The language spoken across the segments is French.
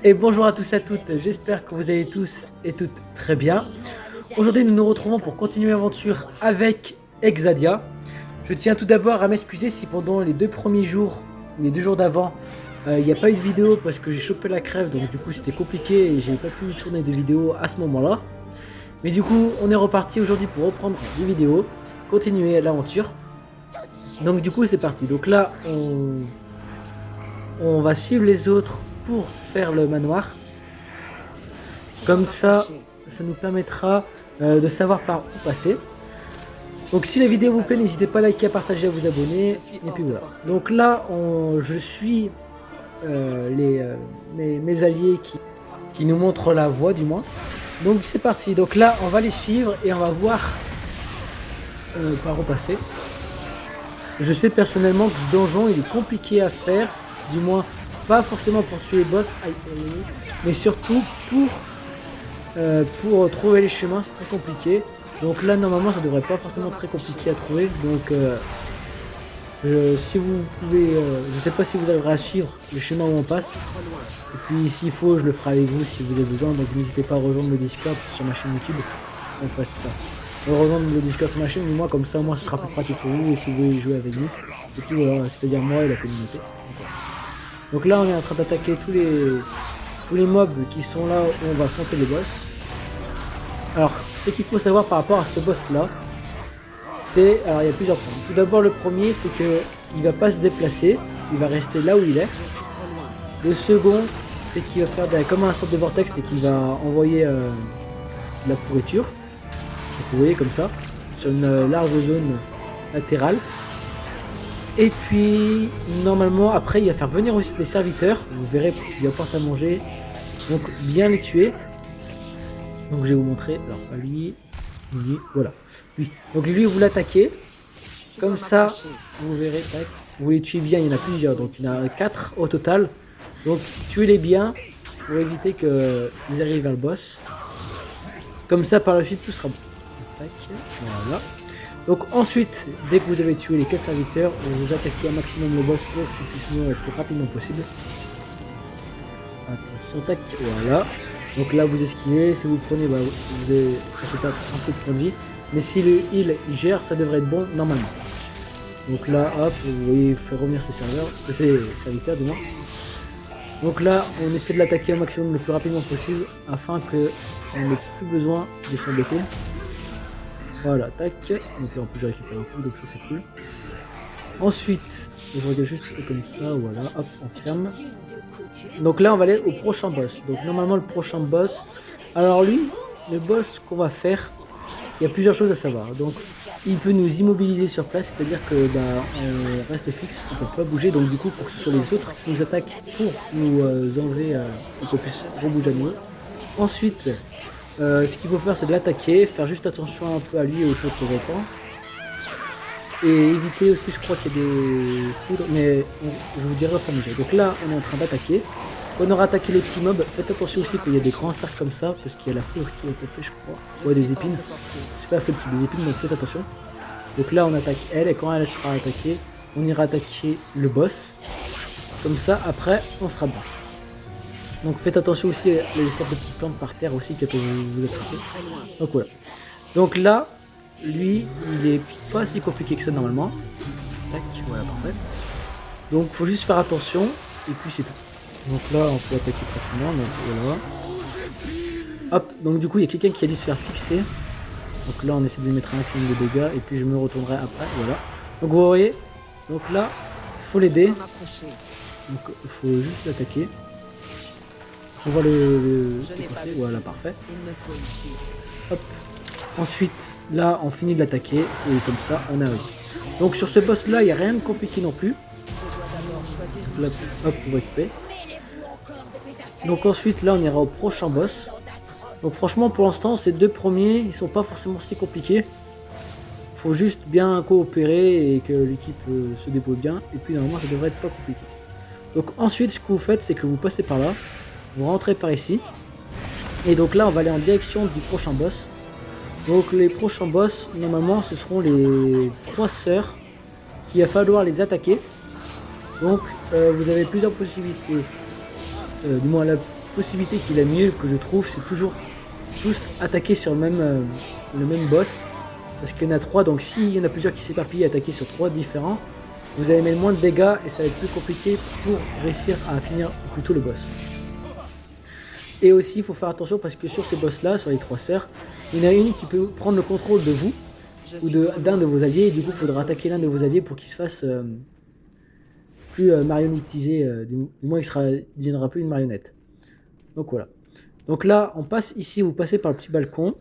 Et bonjour à tous et à toutes, j'espère que vous allez tous et toutes très bien. Aujourd'hui nous nous retrouvons pour continuer l'aventure avec Exadia. Je tiens tout d'abord à m'excuser si pendant les deux premiers jours, les 2 jours d'avant, il n'y a pas eu de vidéo parce que j'ai chopé la crève, donc du coup c'était compliqué et j'ai pas pu tourner de vidéo à ce moment-là. Mais du coup on est reparti aujourd'hui pour reprendre des vidéos, continuer l'aventure. Donc du coup c'est parti, donc là on va suivre les autres pour faire le manoir. Comme ça nous permettra de savoir par où passer. Donc si la vidéo vous plaît, n'hésitez pas à liker, à partager, à vous abonner. Et puis voilà. Donc là, je suis mes alliés qui nous montrent la voie du moins. Donc c'est parti. Donc là, on va les suivre et on va voir par où passer. Je sais personnellement que ce donjon, il est compliqué à faire. Du moins, pas forcément pour tuer les boss, mais surtout pour trouver les chemins, c'est très compliqué. Donc là normalement ça devrait pas forcément très compliqué à trouver. Donc si vous pouvez, je sais pas si vous arriverez à suivre le chemin où on passe. Et puis s'il faut je le ferai avec vous si vous avez besoin. Donc n'hésitez pas à rejoindre le Discord sur ma chaîne YouTube. Enfin c'est pas. Rejoindre le Discord sur ma chaîne, moi comme ça au moins ce sera plus pratique pour vous et si vous voulez jouer avec nous. Et puis voilà, c'est-à-dire moi et la communauté. Donc là on est en train d'attaquer tous les mobs qui sont là où on va affronter les boss. Alors ce qu'il faut savoir par rapport à ce boss là, c'est, alors il y a plusieurs points. Tout d'abord le premier c'est que il va pas se déplacer, il va rester là où il est. Le second c'est qu'il va faire comme un sorte de vortex et qu'il va envoyer de la pourriture. Donc, vous voyez comme ça, sur une large zone latérale. Et puis normalement après il va faire venir aussi des serviteurs, vous verrez il va pas à manger, donc bien les tuer. Donc je vais vous montrer, alors pas lui, voilà, lui. Donc lui vous l'attaquez, comme ça vous verrez, tac, vous les tuez bien, il y en a plusieurs, donc il y en a 4 au total. Donc tuez-les bien pour éviter qu'ils arrivent vers le boss. Comme ça par la suite tout sera bon. Tac, voilà. Donc ensuite, dès que vous avez tué les 4 serviteurs, vous attaquez un maximum le boss pour qu'il puisse mourir le plus rapidement possible. Attention, tac, voilà. Donc là vous esquivez, si vous prenez, bah, ça fait pas un peu de points de vie. Mais si le heal il gère, ça devrait être bon normalement. Donc là, hop, vous voyez, il fait revenir ses serviteurs du moins. Donc là, on essaie de l'attaquer un maximum le plus rapidement possible afin qu'on n'ait plus besoin de s'embêter. Voilà, tac. Donc là en plus je récupère un coup, donc ça c'est cool. Ensuite, je regarde juste comme ça, voilà, hop, on ferme. Donc là on va aller au prochain boss. Donc normalement le prochain boss, alors lui, le boss qu'on va faire, il y a plusieurs choses à savoir. Donc il peut nous immobiliser sur place, c'est-à-dire que on reste fixe, on peut pas bouger. Donc du coup il faut que ce soit les autres qui nous attaquent pour nous enlever et qu'on puisse rebouger à nouveau. Ensuite, ce qu'il faut faire c'est de l'attaquer, faire juste attention un peu à lui et autour de temps en temps. Et éviter aussi, je crois qu'il y a des foudres, mais je vous dirai au fur et à mesure. Donc là on est en train d'attaquer. Quand on aura attaqué les petits mobs, faites attention aussi qu'il y a des grands cercles comme ça, parce qu'il y a la foudre qui va taper je crois. Ouais, des épines. C'est pas fait c'est des épines, donc faites attention. Donc là on attaque elle, et quand elle sera attaquée, on ira attaquer le boss. Comme ça après on sera bon. Donc faites attention aussi à les sortes de petites plantes par terre aussi qui peuvent vous attraper. Donc voilà. Donc là, lui, il est pas si compliqué que ça normalement. Tac, voilà, parfait. Donc faut juste faire attention et puis c'est tout. Donc là on peut attaquer très rapidement, donc voilà. Hop, donc du coup il y a quelqu'un qui a dû se faire fixer. Donc là on essaie de lui mettre un maximum de dégâts et puis je me retournerai après, voilà. Donc vous voyez, donc là, faut l'aider. Donc il faut juste l'attaquer. On va le passer, voilà, parfait. Hop. Ensuite, là, on finit de l'attaquer et comme ça, on a réussi. Donc sur ce boss là, il n'y a rien de compliqué non plus. Là, hop, on va équiper. Donc ensuite, là, on ira au prochain boss. Donc franchement, pour l'instant, ces deux premiers, ils sont pas forcément si compliqués. Faut juste bien coopérer et que l'équipe se débrouille bien. Et puis normalement, ça devrait être pas compliqué. Donc ensuite, ce que vous faites, c'est que vous passez par là. Vous rentrez par ici. Et donc là, on va aller en direction du prochain boss. Donc les prochains boss, normalement, ce seront les 3 sœurs qu'il va falloir les attaquer. Donc vous avez plusieurs possibilités. Du moins la possibilité qui est la mieux que je trouve, c'est toujours tous attaquer sur le même boss. Parce qu'il y en a 3, donc s'il y en a plusieurs qui s'éparpillent et attaquer sur 3 différents, vous allez mettre moins de dégâts et ça va être plus compliqué pour réussir à finir plus tôt le boss. Et aussi, il faut faire attention parce que sur ces boss-là, sur les 3 sœurs, il y en a une qui peut prendre le contrôle de vous ou d'un de vos alliés. Et du coup, il faudra attaquer l'un de vos alliés pour qu'il se fasse plus marionnettisé. Du moins, il deviendra plus une marionnette. Donc voilà. Donc là, on passe ici, vous passez par le petit balcon.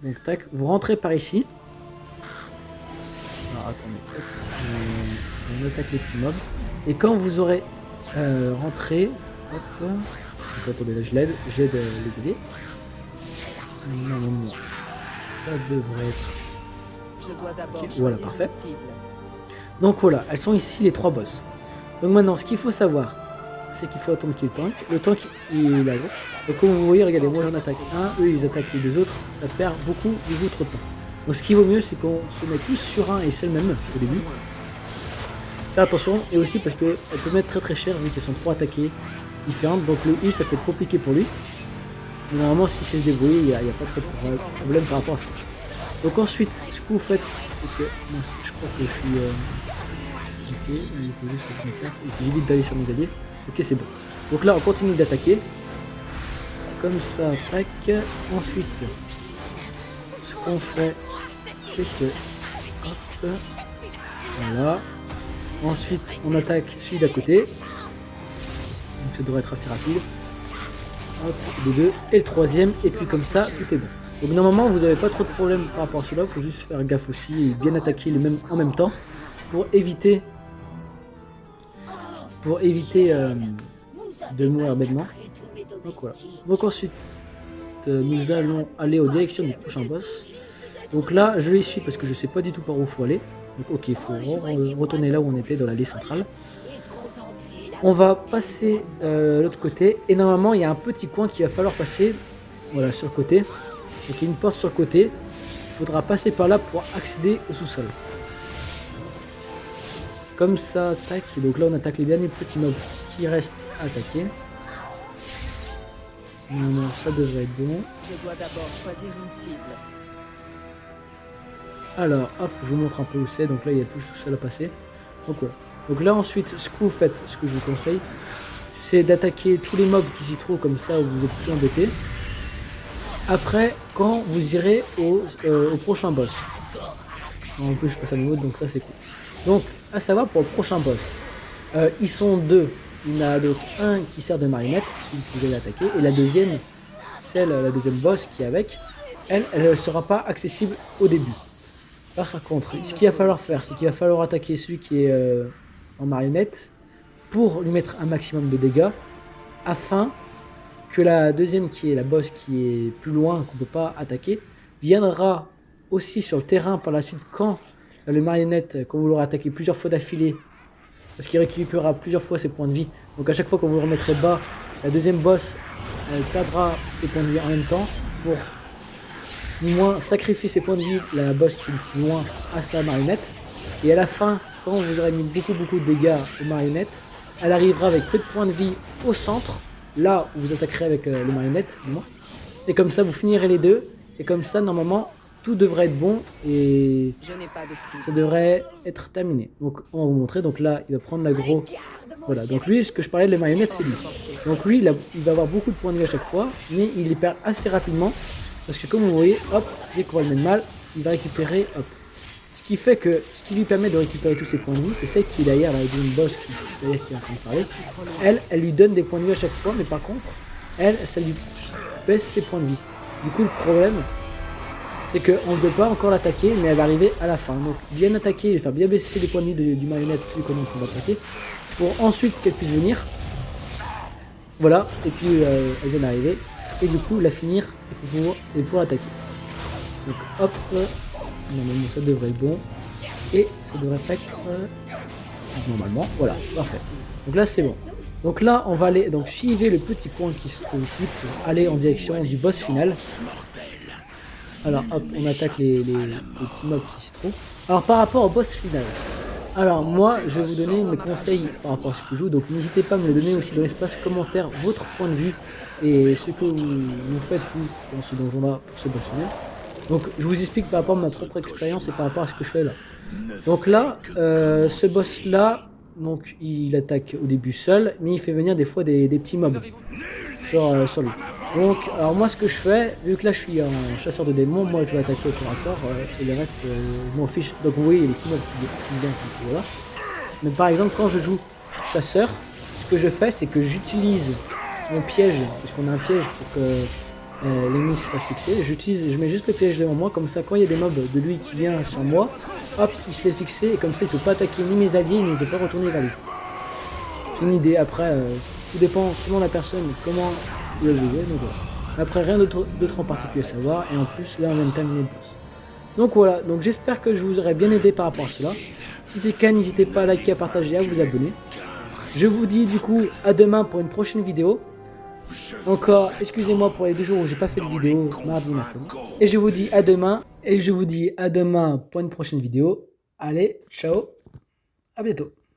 Donc tac, vous rentrez par ici. Alors attendez, tac, on attaque les petits mobs. Et quand vous aurez rentré, hop, donc, attendez là j'aide les aider. Normalement, ça devrait être... Okay, voilà, parfait. Donc voilà, elles sont ici les 3 boss. Donc maintenant, ce qu'il faut savoir, c'est qu'il faut attendre qu'il tank. Le tank, il est là. Donc comme vous voyez, regardez, moi j'en attaque un, eux ils attaquent les 2 autres, ça perd beaucoup trop de temps. Donc ce qui vaut mieux, c'est qu'on se met tous sur un et c'est le même au début. Faire attention, et aussi parce qu'elle peut mettre très cher vu qu'elles sont 3 attaquées différentes, donc le heal ça peut être compliqué pour lui. Mais normalement si c'est se débrouiller, il n'y a pas trop de problème par rapport à ça. Donc ensuite, ce que vous faites, c'est que, mince, je crois que je suis... Ok, il faut juste que je m'écarte, et que j'évite d'aller sur mes alliés. Ok, c'est bon. Donc là on continue d'attaquer. Comme ça, tac. Ensuite, ce qu'on fait, c'est que... Hop, voilà. Ensuite, on attaque celui d'à côté. Donc ça devrait être assez rapide. Hop, les 2. Et le 3e. Et puis comme ça, tout est bon. Donc normalement, vous n'avez pas trop de problème par rapport à cela. Il faut juste faire gaffe aussi et bien attaquer les mêmes en même temps. Pour éviter de mourir bêtement. Donc voilà. Donc ensuite, nous allons aller aux directions du prochain boss. Donc là, je les suis parce que je sais pas du tout par où il faut aller. Donc ok, il faut retourner là où on était, dans l'allée centrale. On va passer l'autre côté. Et normalement, il y a un petit coin qu'il va falloir passer. Voilà, sur le côté. Donc il y a une porte sur le côté. Il faudra passer par là pour accéder au sous-sol. Comme ça, tac. Et donc là, on attaque les derniers petits mobs qui restent à attaquer. Non, ça devrait être bon. Je dois d'abord choisir une cible. Alors, hop, je vous montre un peu où c'est. Donc là, il y a tout seul à passer. Donc voilà. Donc là, ensuite, ce que vous faites, ce que je vous conseille, c'est d'attaquer tous les mobs qui s'y trouvent comme ça, où vous êtes plus embêtés. Après, quand vous irez au prochain boss. En plus, je passe à niveau, donc ça, c'est cool. Donc, à savoir, pour le prochain boss, ils sont 2. Il y en a donc un qui sert de marionnette, celui que vous allez attaquer, et la deuxième, la deuxième boss qui est avec, elle ne sera pas accessible au début. Par contre, ce qu'il va falloir faire, c'est qu'il va falloir attaquer celui qui est en marionnette pour lui mettre un maximum de dégâts, afin que la deuxième qui est la boss qui est plus loin, qu'on ne peut pas attaquer, viendra aussi sur le terrain par la suite quand le marionnette, quand vous l'aurez attaqué plusieurs fois d'affilée, parce qu'il récupérera plusieurs fois ses points de vie. Donc à chaque fois que vous le remettrez bas, la deuxième boss, elle perdra ses points de vie en même temps pour au moins sacrifier ses points de vie, la boss qui est plus loin, à sa marionnette. Et à la fin, quand vous aurez mis beaucoup de dégâts aux marionnettes, elle arrivera avec peu de points de vie au centre, là où vous attaquerez avec les marionnettes, du moins. Et comme ça, vous finirez les deux. Et comme ça, normalement, tout devrait être bon et ça devrait être terminé. Donc on va vous montrer. Donc là, il va prendre l'aggro. Voilà, donc lui, ce que je parlais de les marionnettes, c'est lui. Donc lui, il va avoir beaucoup de points de vie à chaque fois, mais il les perd assez rapidement. Parce que comme vous voyez, hop, dès qu'on va le mettre mal, il va récupérer, hop. Ce qui fait que, ce qui lui permet de récupérer tous ses points de vie, c'est celle qui est derrière, là, une boss qui est en train de parler. Elle lui donne des points de vie à chaque fois, mais par contre, ça lui baisse ses points de vie. Du coup, le problème, c'est qu'on ne peut pas encore l'attaquer, mais elle va arriver à la fin. Donc, bien attaquer et faire bien baisser les points de vie du marionnette, celui qu'on est en train d'attaquer, pour ensuite qu'elle puisse venir. Voilà, et puis elle vient d'arriver. Et du coup, la finir et pour l'attaquer. Donc, hop, normalement, ça devrait être bon. Et ça devrait pas être normalement. Voilà, parfait. Donc là, c'est bon. Donc là, on va aller. Donc, suivez le petit coin qui se trouve ici pour aller en direction du boss final. Alors, hop, on attaque les petits mobs qui s'y trouvent. Alors, par rapport au boss final, Alors moi, je vais vous donner mes conseils par rapport à ce que je joue, donc n'hésitez pas à me le donner aussi dans l'espace commentaire, votre point de vue et ce que vous faites vous dans ce donjon-là pour ce boss final. Donc je vous explique par rapport à ma propre expérience et par rapport à ce que je fais là. Donc là, ce boss-là, donc il attaque au début seul, mais il fait venir des fois des petits mobs sur lui. Donc, alors moi ce que je fais, vu que là je suis un chasseur de démons, moi je vais attaquer au corps à corps et le reste je m'en fiche. Donc vous voyez les petits mobs qui viennent, voilà. Mais par exemple quand je joue chasseur, ce que je fais c'est que j'utilise mon piège, parce qu'on a un piège pour que l'ennemi se fasse fixer. Je mets juste le piège devant moi, comme ça quand il y a des mobs de lui qui vient sur moi, hop, il se fait fixer et comme ça il peut pas attaquer ni mes alliés ni il peut pas retourner vers lui. C'est une idée, après tout dépend selon la personne comment il va jouer, donc voilà. Après rien d'autre en particulier à savoir, et en plus là on vient de terminer le boss. Donc voilà, donc j'espère que je vous aurai bien aidé par rapport à cela. Si c'est le cas, n'hésitez pas à liker, à partager, à vous abonner. Je vous dis du coup à demain pour une prochaine vidéo. Encore, excusez-moi pour les 2 jours où j'ai pas fait de vidéo, mardi et mercredi. Et je vous dis à demain, pour une prochaine vidéo. Allez, ciao, à bientôt.